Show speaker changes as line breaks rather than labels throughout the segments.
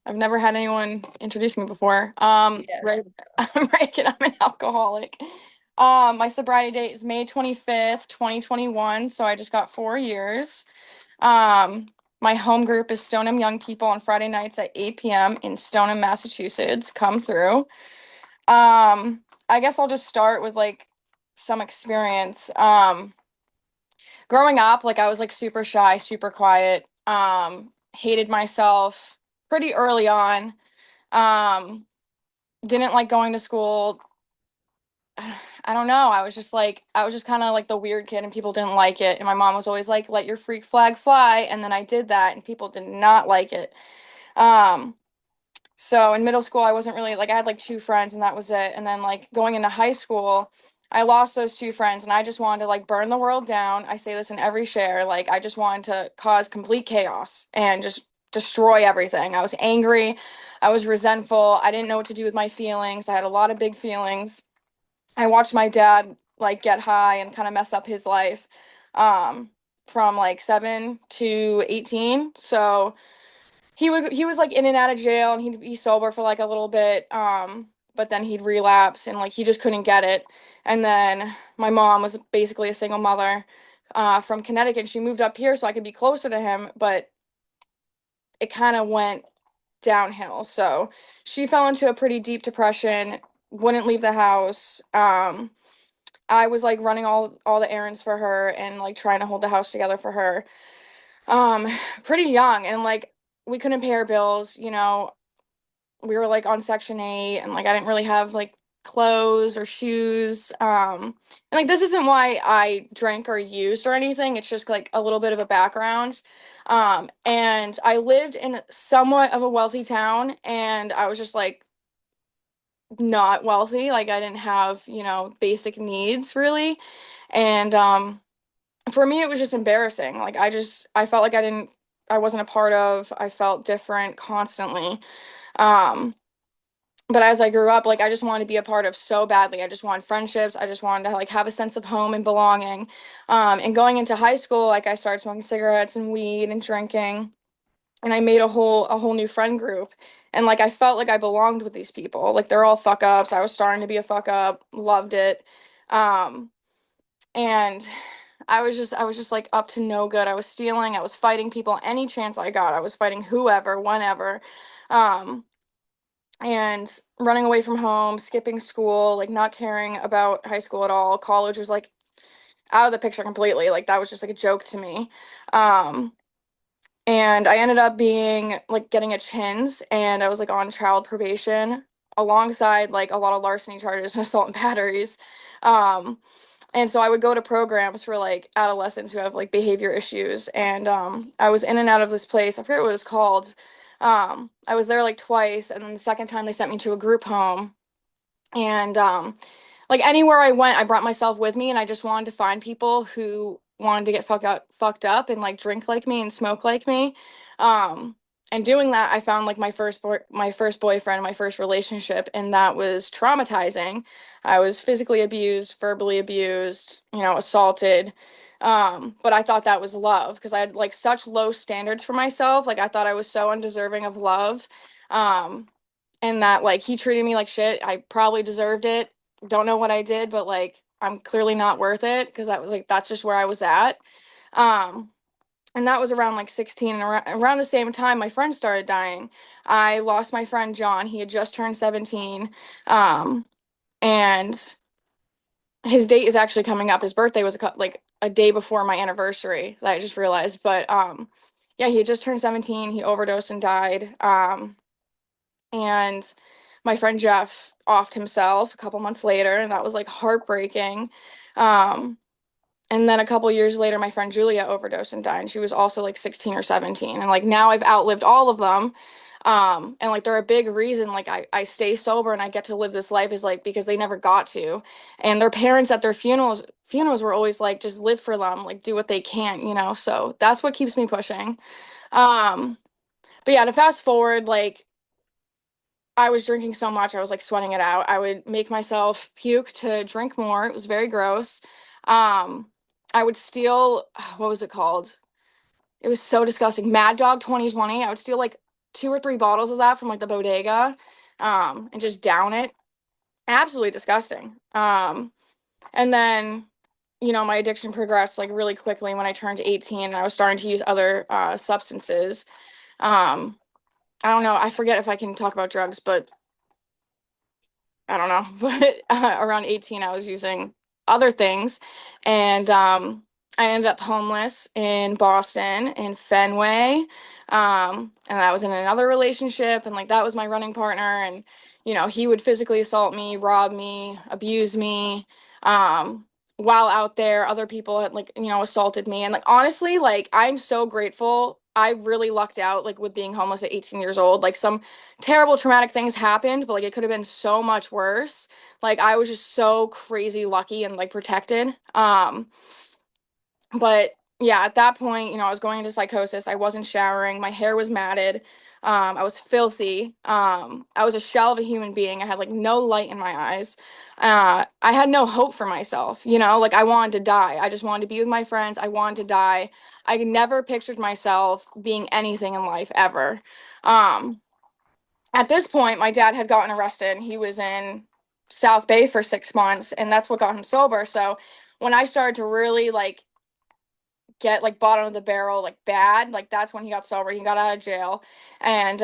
I've never had anyone introduce me before. Right,
Yes.
I'm Reagan. I'm an alcoholic. My sobriety date is May 25th, 2021, so I just got 4 years. Um, my home group is Stoneham Young People on Friday nights at 8 p.m. in Stoneham, Massachusetts. Come through. I guess I'll just start with like some experience. Growing up, like I was like super shy, super quiet. Hated myself pretty early on. Um, didn't like going to school. I don't know. I was just kind of like the weird kid and people didn't like it. And my mom was always like, let your freak flag fly. And then I did that and people did not like it. Um, so in middle school, I wasn't really like, I had like two friends and that was it. And then like going into high school, I lost those two friends and I just wanted to like burn the world down. I say this in every share. Like, I just wanted to cause complete chaos and just destroy everything. I was angry. I was resentful. I didn't know what to do with my feelings. I had a lot of big feelings. I watched my dad like get high and kind of mess up his life um, from like 7 to 18. So he was like in and out of jail and he'd be sober for like a little bit, but then he'd relapse and like he just couldn't get it. And then my mom was basically a single mother from Connecticut. She moved up here so I could be closer to him, but it kind of went downhill. So she fell into a pretty deep depression, wouldn't leave the house. I was like running all the errands for her and like trying to hold the house together for her. Um, pretty young and like we couldn't pay our bills, we were like on Section 8 and like I didn't really have like clothes or shoes. And like this isn't why I drank or used or anything. It's just like a little bit of a background. And I lived in somewhat of a wealthy town and I was just like not wealthy. Like I didn't have, basic needs really. And for me it was just embarrassing. Like I felt like I wasn't a part of, I felt different constantly. Um but as I grew up, like I just wanted to be a part of so badly. I just wanted friendships. I just wanted to like have a sense of home and belonging. And going into high school, like I started smoking cigarettes and weed and drinking, and I made a whole new friend group. And like I felt like I belonged with these people. Like they're all fuck ups. I was starting to be a fuck up. Loved it. Um, and I was just like up to no good. I was stealing. I was fighting people any chance I got. I was fighting whoever, whenever. Um, and running away from home, skipping school, like not caring about high school at all. College was like out of the picture completely. Like that was just like a joke to me. Um, and I ended up being like getting a chins and I was like on child probation alongside like a lot of larceny charges and assault and batteries. Um, and so I would go to programs for like adolescents who have like behavior issues. And I was in and out of this place. I forget what it was called. I was there like twice, and then the second time they sent me to a group home. And like anywhere I went, I brought myself with me, and I just wanted to find people who wanted to get fucked up, and like drink like me and smoke like me. Um, and doing that, I found like my first boyfriend, my first relationship, and that was traumatizing. I was physically abused, verbally abused, assaulted. But I thought that was love because I had like such low standards for myself. Like I thought I was so undeserving of love. Um, and that like he treated me like shit. I probably deserved it. Don't know what I did, but like I'm clearly not worth it because that's just where I was at. Um, and that was around like 16 and around the same time my friend started dying. I lost my friend John. He had just turned 17. Um, and his date is actually coming up. His birthday was like a day before my anniversary that I just realized. But yeah, he had just turned 17. He overdosed and died. And my friend Jeff offed himself a couple months later, and that was like heartbreaking. Um, and then a couple years later, my friend Julia overdosed and died. And she was also like 16 or 17. And like now I've outlived all of them. And like they're a big reason like I stay sober and I get to live this life is like because they never got to. And their parents at their funerals were always like, just live for them, like do what they can. So that's what keeps me pushing. Um, but yeah, to fast forward, like I was drinking so much, I was like sweating it out. I would make myself puke to drink more. It was very gross. Um, I would steal, what was it called? It was so disgusting. Mad Dog 2020. I would steal like two or three bottles of that from like the bodega, and just down it. Absolutely disgusting. And then, my addiction progressed like really quickly when I turned 18 and I was starting to use other substances. Um, I don't know. I forget if I can talk about drugs, but I don't know. But around 18, I was using other things. And I ended up homeless in Boston, in Fenway. And I was in another relationship, and like that was my running partner. And, he would physically assault me, rob me, abuse me. While out there, other people had like, assaulted me. And like honestly, like I'm so grateful. I really lucked out like with being homeless at 18 years old. Like some terrible traumatic things happened, but like it could have been so much worse. Like I was just so crazy lucky and like protected. But yeah, at that point, I was going into psychosis. I wasn't showering. My hair was matted. I was filthy. I was a shell of a human being. I had like no light in my eyes. I had no hope for myself, like I wanted to die. I just wanted to be with my friends. I wanted to die. I never pictured myself being anything in life ever. Um, at this point, my dad had gotten arrested. He was in South Bay for 6 months, and that's what got him sober. So when I started to really like get like bottom of the barrel, like bad, like that's when he got sober. He got out of jail, and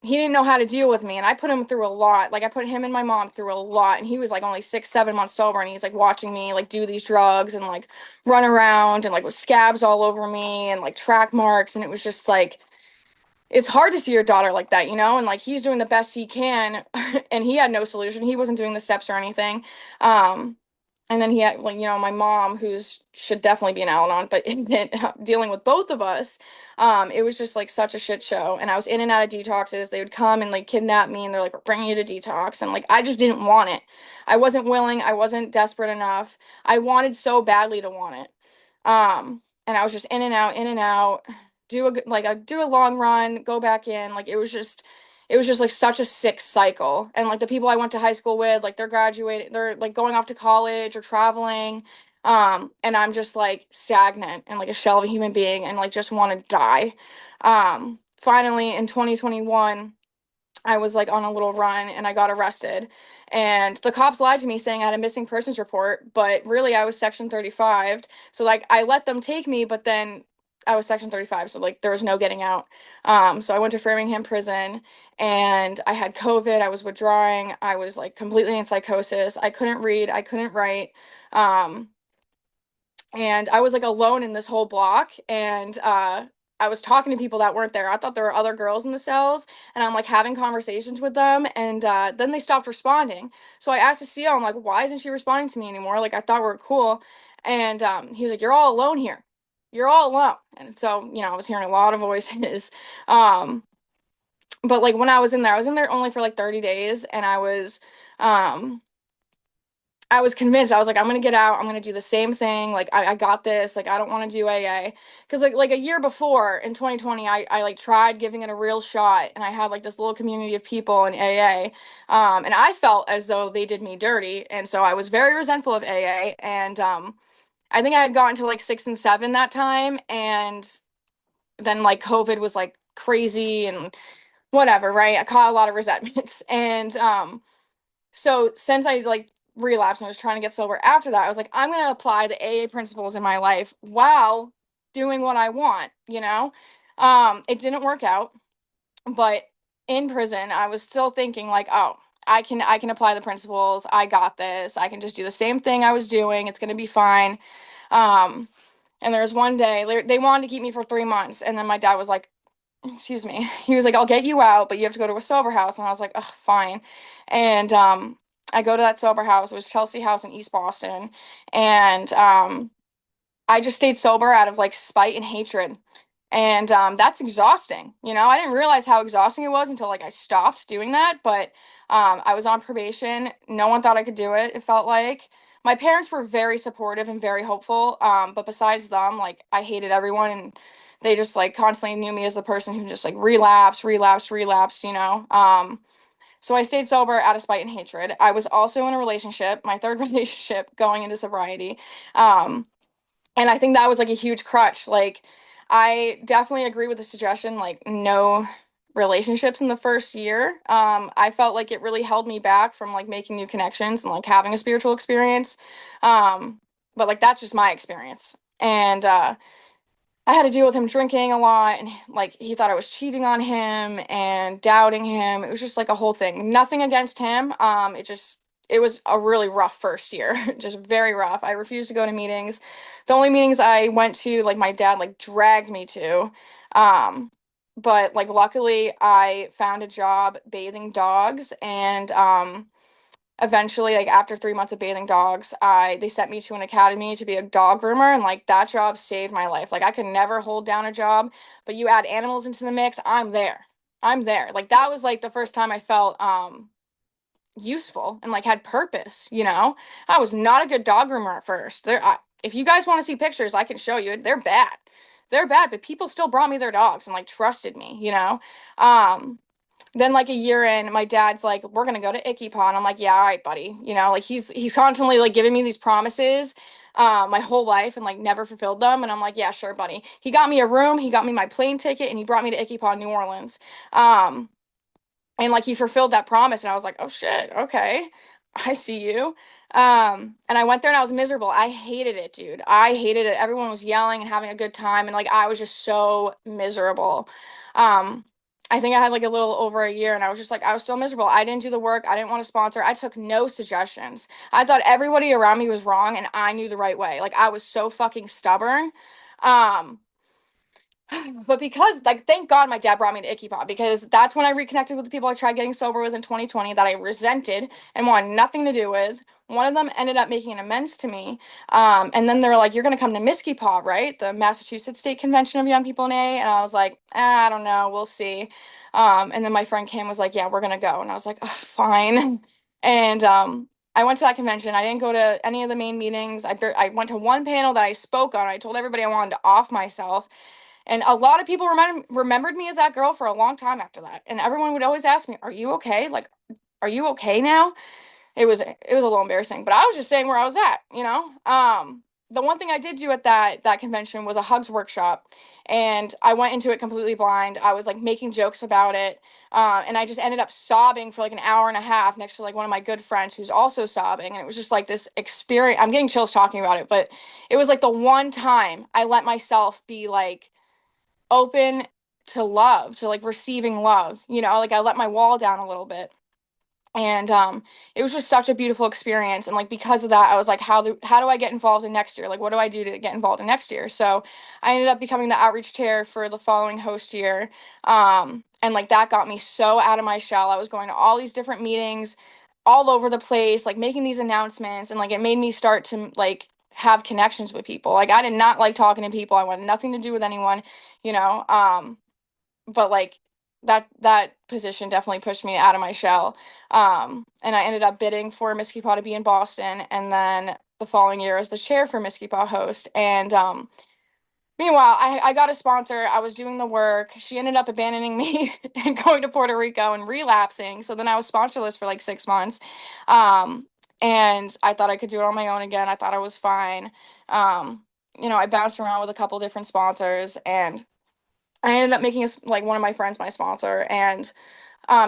he didn't know how to deal with me, and I put him through a lot. Like I put him and my mom through a lot, and he was like only 6, 7 months sober, and he's like watching me like do these drugs and like run around and like with scabs all over me and like track marks, and it was just like it's hard to see your daughter like that, and like he's doing the best he can and he had no solution. He wasn't doing the steps or anything. Um and then he had like, my mom who's should definitely be an Al-Anon, but dealing with both of us, it was just like such a shit show. And I was in and out of detoxes. They would come and like kidnap me and they're like, we're bringing you to detox. And like I just didn't want it. I wasn't willing, I wasn't desperate enough. I wanted so badly to want it. And I was just in and out, do a long run, go back in. Like it was just like such a sick cycle. And like the people I went to high school with, like they're graduating, they're like going off to college or traveling. And I'm just like stagnant and like a shell of a human being and like just want to die. Finally in 2021, I was like on a little run and I got arrested. And the cops lied to me saying I had a missing persons report, but really I was section 35. So like I let them take me, but then I was section 35, so like there was no getting out. So I went to Framingham prison and I had COVID, I was withdrawing, I was like completely in psychosis. I couldn't read, I couldn't write. Um and I was like alone in this whole block, and I was talking to people that weren't there. I thought there were other girls in the cells, and I'm like having conversations with them, and then they stopped responding. So I asked the CO, I'm like, why isn't she responding to me anymore? Like I thought we were cool. And he was like, you're all alone here. You're all alone. And so, I was hearing a lot of voices. um but like when I was in there only for like 30 days, and um I was convinced. I was like, I'm gonna get out. I'm gonna do the same thing. Like, I got this. Like, I don't want to do AA because like a year before in 2020, I like tried giving it a real shot, and I had like this little community of people in AA, and I felt as though they did me dirty, and so I was very resentful of AA, and I think I had gotten to like 6 and 7 that time, and then like COVID was like crazy and whatever, right? I caught a lot of resentments, and so since I like relapsed and was trying to get sober after that, I was like, I'm gonna apply the AA principles in my life while doing what I want. It didn't work out, but in prison, I was still thinking like, oh, I can apply the principles. I got this. I can just do the same thing I was doing. It's gonna be fine. Um, and there was one day they wanted to keep me for 3 months, and then my dad was like, excuse me, he was like, I'll get you out, but you have to go to a sober house. And I was like, ugh, fine. And I go to that sober house. It was Chelsea House in East Boston. And I just stayed sober out of like spite and hatred. And that's exhausting. I didn't realize how exhausting it was until like I stopped doing that. But I was on probation. No one thought I could do it, it felt like. My parents were very supportive and very hopeful. But besides them, like I hated everyone, and they just like constantly knew me as the person who just like relapsed. So I stayed sober out of spite and hatred. I was also in a relationship, my third relationship going into sobriety. Um, and I think that was like a huge crutch. Like I definitely agree with the suggestion, like no relationships in the first year. I felt like it really held me back from like making new connections and like having a spiritual experience. Um, but like that's just my experience. And I had to deal with him drinking a lot and like he thought I was cheating on him and doubting him. It was just like a whole thing. Nothing against him. It was a really rough first year. Just very rough. I refused to go to meetings. The only meetings I went to, like my dad like dragged me to. Um, but like luckily I found a job bathing dogs and eventually, like after 3 months of bathing dogs, I they sent me to an academy to be a dog groomer, and like that job saved my life. Like I could never hold down a job, but you add animals into the mix, I'm there. I'm there. Like that was like the first time I felt useful and like had purpose, you know? I was not a good dog groomer at first. If you guys want to see pictures, I can show you. They're bad. They're bad, but people still brought me their dogs and like trusted me, you know? Um then like a year in, my dad's like, we're gonna go to Icky Paw. And I'm like, yeah, all right, buddy. You know, like he's constantly like giving me these promises my whole life and like never fulfilled them. And I'm like, yeah, sure, buddy. He got me a room, he got me my plane ticket, and he brought me to Icky Paw, New Orleans. Um, and like he fulfilled that promise and I was like, oh shit, okay, I see you. And I went there and I was miserable. I hated it, dude. I hated it. Everyone was yelling and having a good time and like I was just so miserable. um I think I had like a little over a year and I was just like, I was still miserable. I didn't do the work. I didn't want to sponsor. I took no suggestions. I thought everybody around me was wrong and I knew the right way. Like I was so fucking stubborn. um but because, like, thank God my dad brought me to Icky Pop because that's when I reconnected with the people I tried getting sober with in 2020 that I resented and wanted nothing to do with. One of them ended up making an amends to me. And then they're like, you're going to come to Miskey Paw, right? The Massachusetts State Convention of Young People in AA. And I was like, I don't know. We'll see. And then my friend Kim was like, yeah, we're going to go. And I was like, fine. And I went to that convention. I didn't go to any of the main meetings. I went to one panel that I spoke on. I told everybody I wanted to off myself. And a lot of people remembered me as that girl for a long time after that. And everyone would always ask me, "Are you okay? Like, are you okay now?" It was a little embarrassing, but I was just saying where I was at, you know. The one thing I did do at that convention was a hugs workshop, and I went into it completely blind. I was like making jokes about it, and I just ended up sobbing for like an hour and a half next to like one of my good friends who's also sobbing, and it was just like this experience. I'm getting chills talking about it, but it was like the one time I let myself be like open to love, to like receiving love, you know, like I let my wall down a little bit. And it was just such a beautiful experience. And like because of that, I was like, how do I get involved in next year? Like what do I do to get involved in next year? So I ended up becoming the outreach chair for the following host year. And like that got me so out of my shell. I was going to all these different meetings all over the place, like making these announcements, and like it made me start to like have connections with people. Like I did not like talking to people. I wanted nothing to do with anyone, you know. But like that position definitely pushed me out of my shell. And I ended up bidding for Miss Paw to be in Boston, and then the following year as the chair for Miss Paw host. And meanwhile, I got a sponsor. I was doing the work. She ended up abandoning me and going to Puerto Rico and relapsing. So then I was sponsorless for like 6 months. Um, and I thought I could do it on my own again. I thought I was fine. You know, I bounced around with a couple different sponsors, and I ended up making like one of my friends my sponsor. And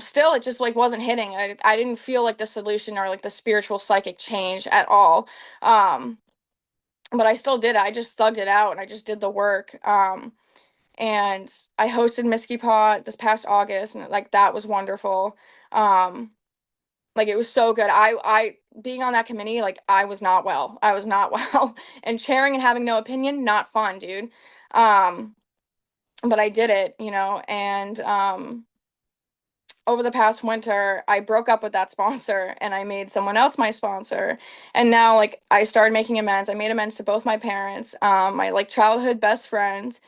still it just like wasn't hitting. I didn't feel like the solution or like the spiritual psychic change at all. Um, but I still did it. I just thugged it out and I just did the work. And I hosted Miskey Paw this past August, and like that was wonderful. Um, like it was so good. I being on that committee, like I was not well. I was not well. And chairing and having no opinion, not fun, dude. Um, but I did it, you know, and over the past winter, I broke up with that sponsor and I made someone else my sponsor. And now like I started making amends. I made amends to both my parents, my like childhood best friends,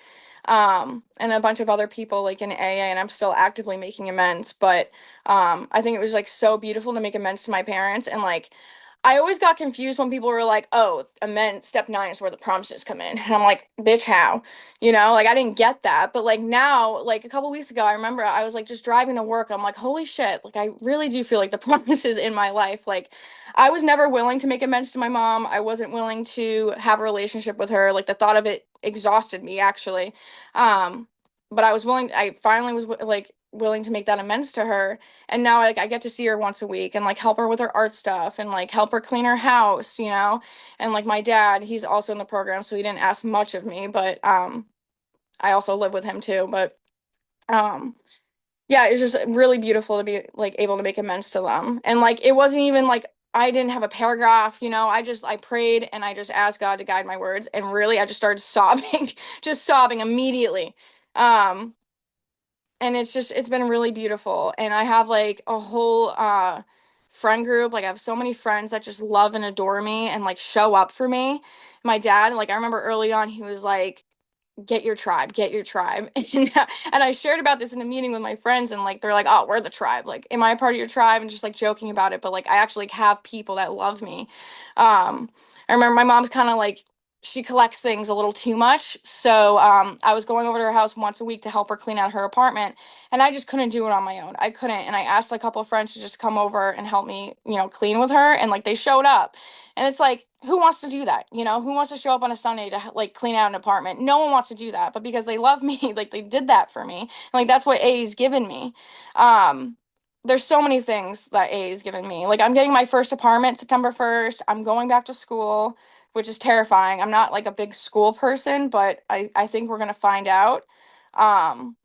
and a bunch of other people like in AA, and I'm still actively making amends. But I think it was like so beautiful to make amends to my parents. And like I always got confused when people were like, oh, amend step 9 is where the promises come in. And I'm like, bitch, how? You know, like I didn't get that. But like now, like a couple weeks ago, I remember I was like just driving to work. I'm like, holy shit, like I really do feel like the promises in my life. Like I was never willing to make amends to my mom. I wasn't willing to have a relationship with her. Like the thought of it exhausted me actually. But I was willing, I finally was like willing to make that amends to her. And now like I get to see her once a week and like help her with her art stuff and like help her clean her house, you know? And like my dad, he's also in the program, so he didn't ask much of me, but I also live with him too. But um yeah, it's just really beautiful to be like able to make amends to them. And like it wasn't even like I didn't have a paragraph, you know. I prayed and I just asked God to guide my words, and really I just started sobbing, just sobbing immediately. Um and it's been really beautiful. And I have like a whole friend group. Like I have so many friends that just love and adore me and like show up for me. My dad, like I remember early on he was like, get your tribe. And I shared about this in a meeting with my friends, and like they're like, oh, we're the tribe, like am I a part of your tribe, and just like joking about it. But like I actually like, have people that love me. I remember my mom's kind of like, she collects things a little too much, so I was going over to her house once a week to help her clean out her apartment, and I just couldn't do it on my own. I couldn't, and I asked a couple of friends to just come over and help me, you know, clean with her, and like they showed up. And it's like, who wants to do that? You know, who wants to show up on a Sunday to like clean out an apartment? No one wants to do that. But because they love me, like they did that for me. And, like that's what A's given me. Um, there's so many things that A's given me. Like I'm getting my first apartment September 1st. I'm going back to school, which is terrifying. I'm not like a big school person, but I think we're gonna find out. Um,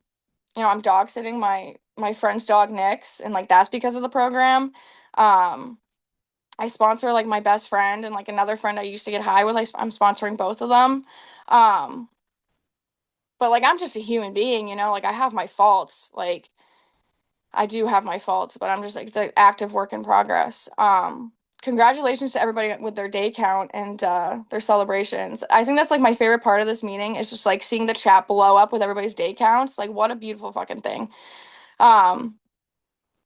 you know, I'm dog sitting my friend's dog Nick's, and like that's because of the program. Um, I sponsor like my best friend and like another friend I used to get high with. I'm sponsoring both of them. Um, but like I'm just a human being, you know, like I have my faults. Like I do have my faults, but I'm just like it's an active work in progress. Congratulations to everybody with their day count and their celebrations. I think that's like my favorite part of this meeting is just like seeing the chat blow up with everybody's day counts. Like what a beautiful fucking thing. Um,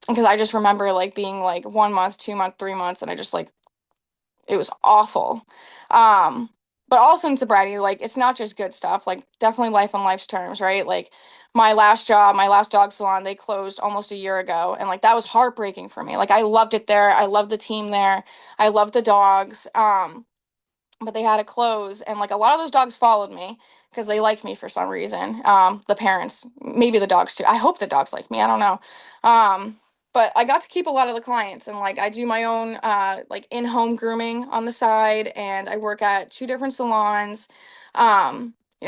because I just remember like being like 1 month, 2 month, 3 months, and I just like it was awful. Um, but also in sobriety, like it's not just good stuff, like definitely life on life's terms, right? Like my last job, my last dog salon, they closed almost a year ago. And like that was heartbreaking for me. Like I loved it there. I loved the team there. I loved the dogs. But they had to close, and like a lot of those dogs followed me because they like me for some reason. The parents, maybe the dogs too. I hope the dogs like me. I don't know. But I got to keep a lot of the clients, and like I do my own like in-home grooming on the side, and I work at two different salons. You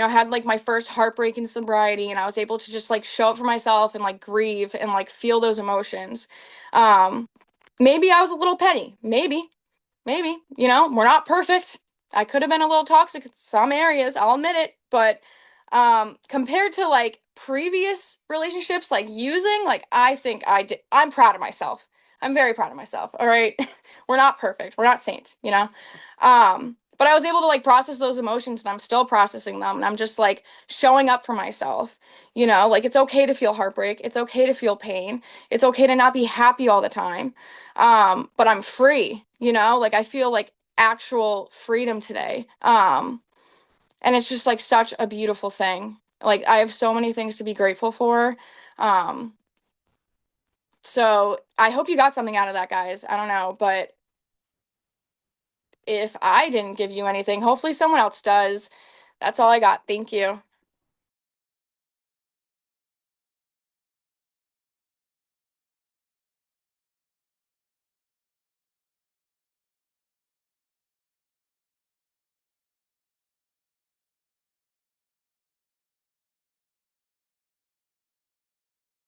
know, I had like my first heartbreak in sobriety, and I was able to just like show up for myself and like grieve and like feel those emotions. Um, Maybe I was a little petty, maybe, you know, we're not perfect. I could have been a little toxic in some areas, I'll admit it, but compared to like previous relationships like using, like I think I'm proud of myself. I'm very proud of myself. All right. We're not perfect. We're not saints, you know. But I was able to like process those emotions, and I'm still processing them, and I'm just like showing up for myself. You know, like it's okay to feel heartbreak. It's okay to feel pain. It's okay to not be happy all the time. But I'm free, you know, like I feel like actual freedom today. And it's just like such a beautiful thing. Like I have so many things to be grateful for. Um, so I hope you got something out of that, guys. I don't know, but if I didn't give you anything, hopefully someone else does. That's all I got. Thank you.